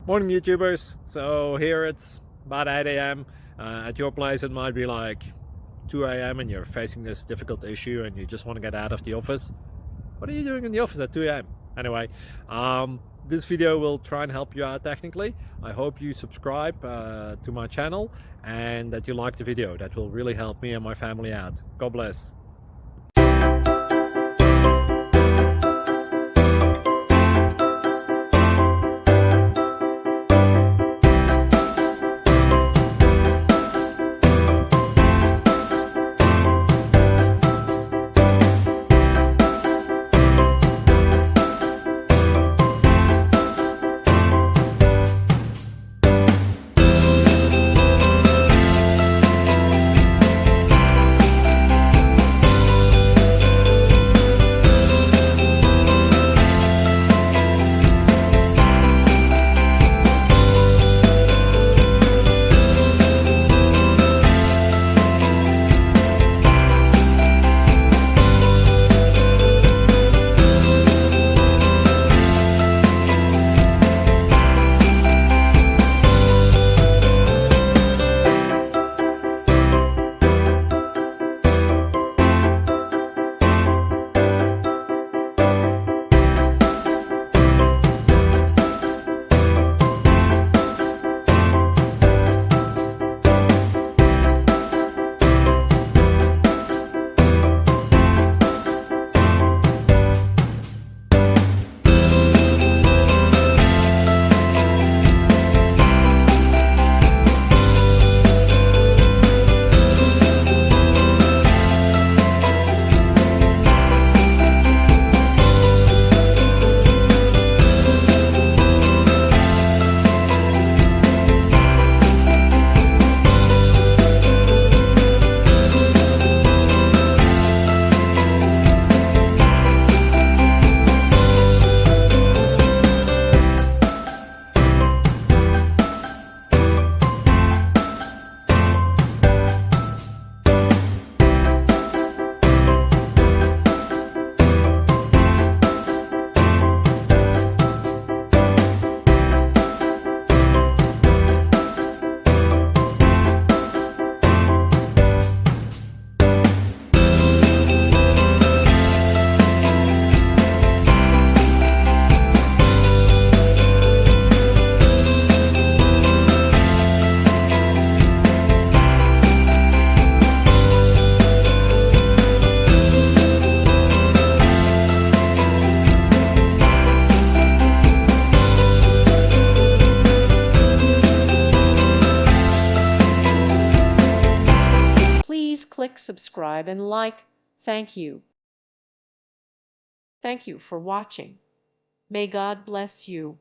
Morning YouTubers. So here it's about 8 a.m. At your place it might be like 2 a.m. and you're facing this difficult issue and you just want to get out of the office. What are you doing in the office at 2 a.m.? Anyway, this video will try and help you out technically. I hope you subscribe to my channel and that you like the video. That will really help me and my family out. God bless. Please click subscribe and like. Thank you. Thank you for watching. May God bless you.